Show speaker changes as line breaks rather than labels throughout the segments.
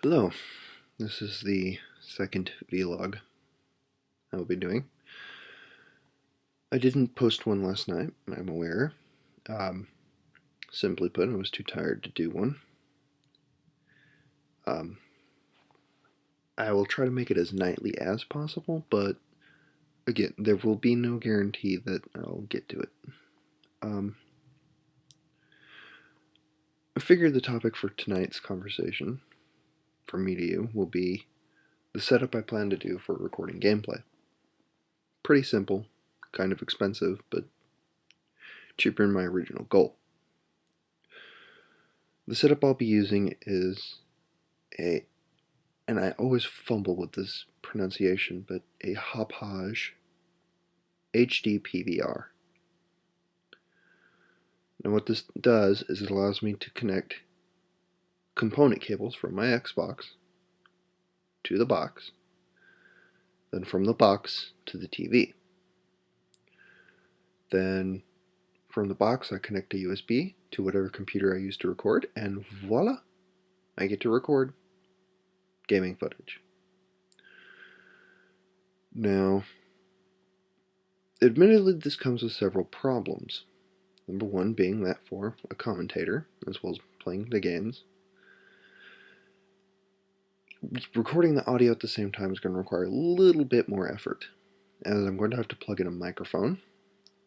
Hello, this is the second vlog I will be doing. I didn't post one last night, I'm aware. Simply put, I was too tired to do one. I will try to make it as nightly as possible, but again, there will be no guarantee that I'll get to it. I figured the topic for tonight's conversation, from me to you, will be the setup I plan to do for recording gameplay. Pretty simple, kind of expensive, but cheaper than my original goal. The setup I'll be using is and I always fumble with this pronunciation, but a Hauppauge HD PVR. Now what this does is it allows me to connect component cables from my Xbox to the box, then from the box to the TV. Then from the box I connect a USB to whatever computer I use to record, and voila, I get to record gaming footage. Now, admittedly this comes with several problems. Number one being that for a commentator, as well as playing the games, recording the audio at the same time is going to require a little bit more effort, as I'm going to have to plug in a microphone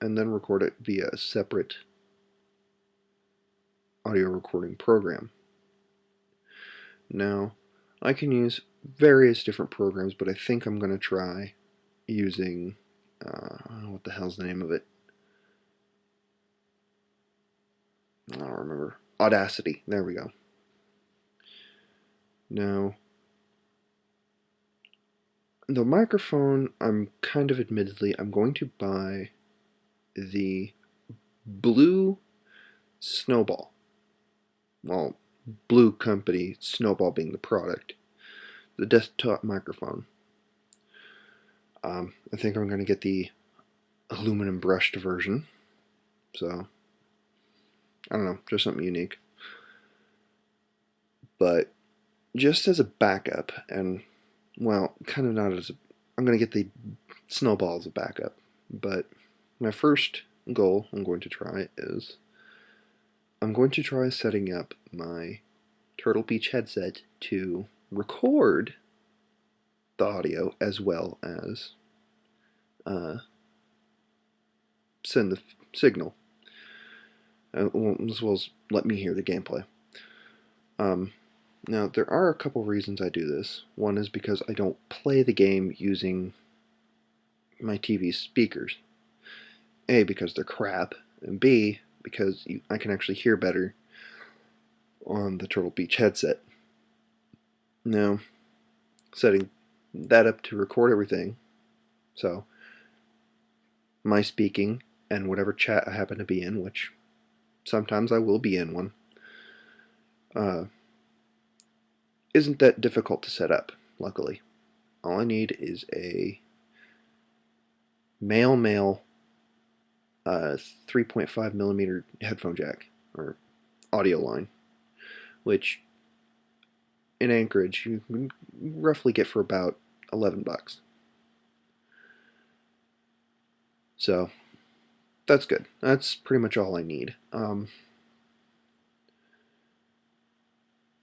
and then record it via a separate audio recording program. Now, I can use various different programs, but I think I'm going to try using, what the hell's the name of it? I don't remember. Audacity. There we go. Now, the microphone, I'm going to buy the Blue Snowball. Well, Blue Company, Snowball being the product. The desktop microphone. I think I'm going to get the aluminum brushed version. So, I don't know, just something unique. But just as a backup, and well, kind of not as a, I'm going to get the Snowball as a backup. But my first goal I'm going to try is I'm going to try setting up my Turtle Beach headset to record the audio as well as send the signal, as well as let me hear the gameplay. Now, there are a couple reasons I do this. One is because I don't play the game using my TV speakers. A, because they're crap, and B, because I can actually hear better on the Turtle Beach headset. Now, setting that up to record everything, so my speaking and whatever chat I happen to be in, which sometimes I will be in one, isn't that difficult to set up, luckily. All I need is a male 3.5 millimeter headphone jack, or audio line, which in Anchorage you can roughly get for about $11. So that's good. That's pretty much all I need.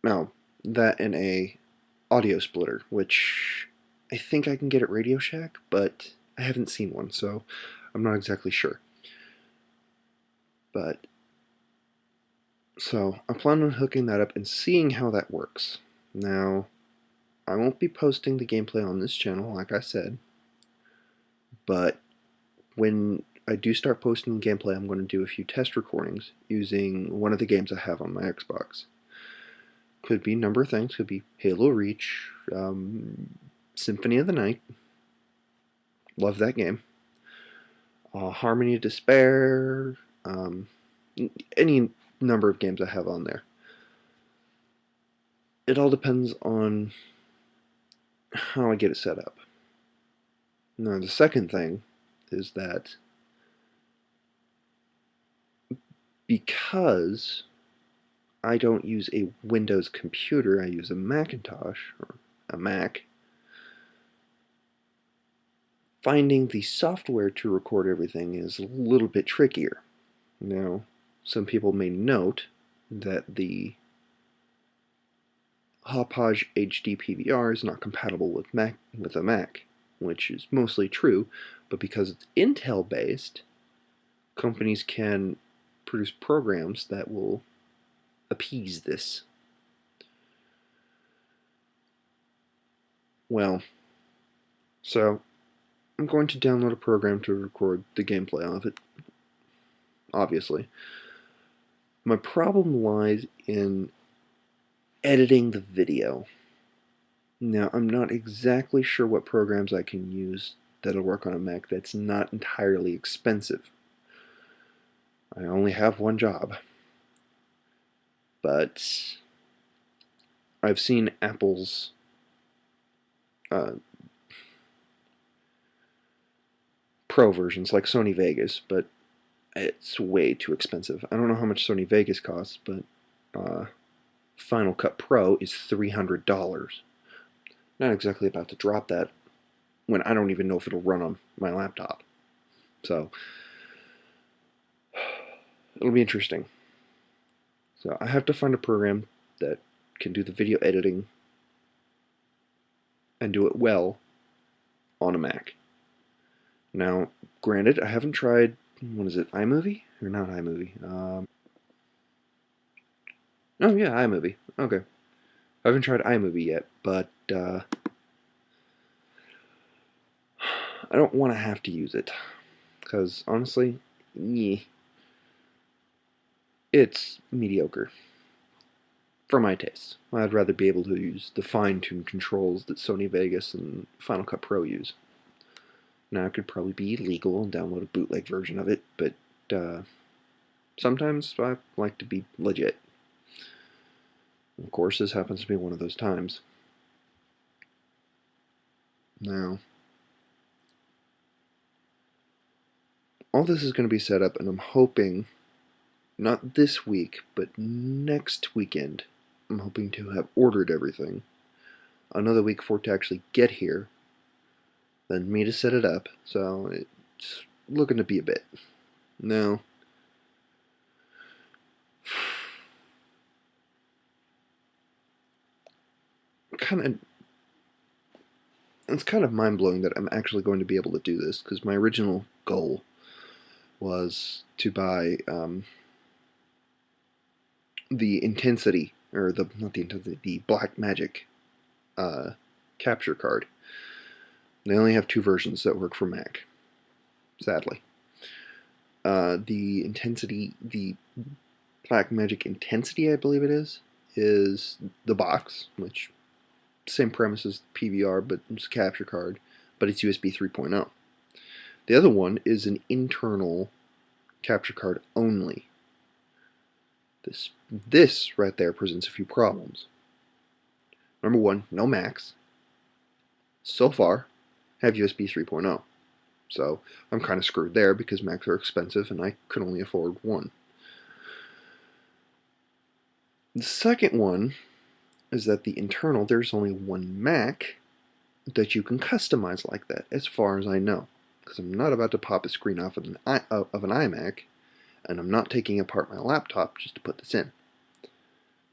Now, that and a audio splitter, which I think I can get at Radio Shack, but I haven't seen one, so I'm not exactly sure. But so I plan on hooking that up and seeing how that works. Now, I won't be posting the gameplay on this channel, like I said, but when I do start posting gameplay, I'm going to do a few test recordings using one of the games I have on my Xbox. Could be a number of things. Could be Halo Reach, Symphony of the Night. Love that game. Harmony of Despair. Any number of games I have on there. It all depends on how I get it set up. Now, the second thing is that because I don't use a Windows computer, I use a Macintosh, or a Mac, finding the software to record everything is a little bit trickier. Now, some people may note that the Hauppauge HD PVR is not compatible with a Mac, which is mostly true, but because it's Intel based, companies can produce programs that will appease this. Well, so I'm going to download a program to record the gameplay of it, obviously. My problem lies in editing the video. Now, I'm not exactly sure what programs I can use that'll work on a Mac that's not entirely expensive. I only have one job. But I've seen Apple's Pro versions, like Sony Vegas, but it's way too expensive. I don't know how much Sony Vegas costs, but Final Cut Pro is $300. Not exactly about to drop that when I don't even know if it'll run on my laptop. So it'll be interesting. So I have to find a program that can do the video editing and do it well on a Mac. Now, granted, I haven't tried, what is it, iMovie? Or not iMovie? Oh yeah, iMovie. Okay. I haven't tried iMovie yet, but I don't want to have to use it. Because, honestly, it's mediocre. For my taste. I'd rather be able to use the fine-tuned controls that Sony Vegas and Final Cut Pro use. Now, it could probably be illegal and download a bootleg version of it, but sometimes I like to be legit. Of course, this happens to be one of those times. Now, all this is going to be set up, and I'm hoping, not this week, but next weekend, I'm hoping to have ordered everything. Another week for it to actually get here, then me to set it up, so it's looking to be a bit. Now, it's kind of mind-blowing that I'm actually going to be able to do this, because my original goal was to buy the Intensity, or not the Intensity, the Blackmagic capture card. They only have two versions that work for Mac, sadly. The Intensity, the Blackmagic Intensity, I believe it is the box, which same premise as PVR, but it's a capture card, but it's USB 3.0. The other one is an internal capture card only. This right there presents a few problems. Number one, no Macs. So far, have USB 3.0. So I'm kind of screwed there because Macs are expensive and I could only afford one. The second one is that the internal, there's only one Mac that you can customize like that, as far as I know. Because I'm not about to pop a screen off of an iMac, and I'm not taking apart my laptop just to put this in.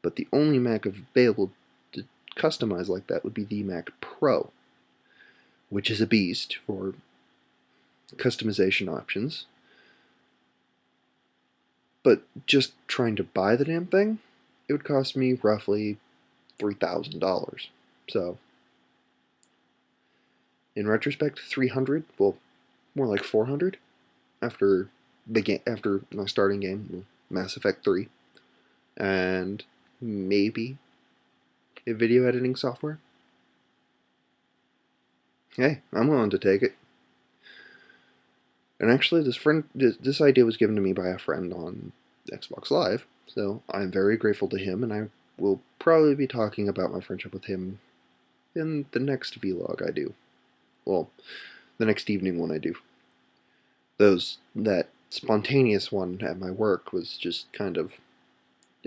But the only Mac available to customize like that would be the Mac Pro, which is a beast for customization options. But just trying to buy the damn thing, it would cost me roughly $3,000. So, in retrospect, 300, well, more like 400 after my starting game, Mass Effect 3, and maybe a video editing software. Hey, I'm willing to take it. And actually, this idea was given to me by a friend on Xbox Live, so I'm very grateful to him, and I will probably be talking about my friendship with him in the next vlog I do. Well, the next evening one I do. That spontaneous one at my work was just kind of,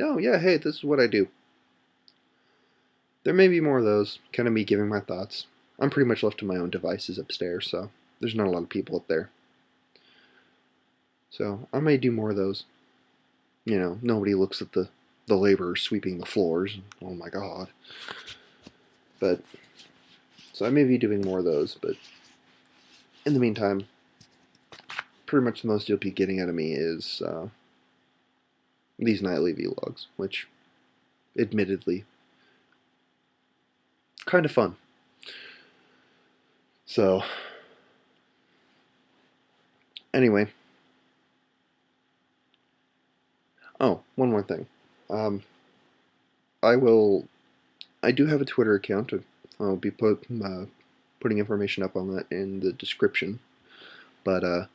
oh yeah, hey, this is what I do. There may be more of those, kind of me giving my thoughts. I'm pretty much left to my own devices upstairs, so there's not a lot of people up there. So I may do more of those. You know, nobody looks at the laborers sweeping the floors. Oh my god. But, so I may be doing more of those, but in the meantime, pretty much the most you'll be getting out of me is these nightly vlogs, which, admittedly, kind of fun. So, anyway. Oh, one more thing. Um, I do have a Twitter account. I'll be putting information up on that in the description. But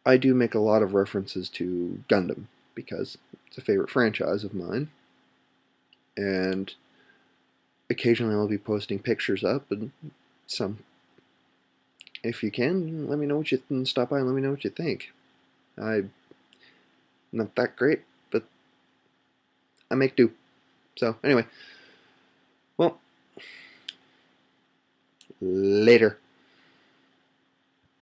I do make a lot of references to Gundam because it's a favorite franchise of mine. And occasionally I'll be posting pictures up and some. If you can, let me know what you stop by and let me know what you think. I'm not that great, but I make do. So anyway, well, later.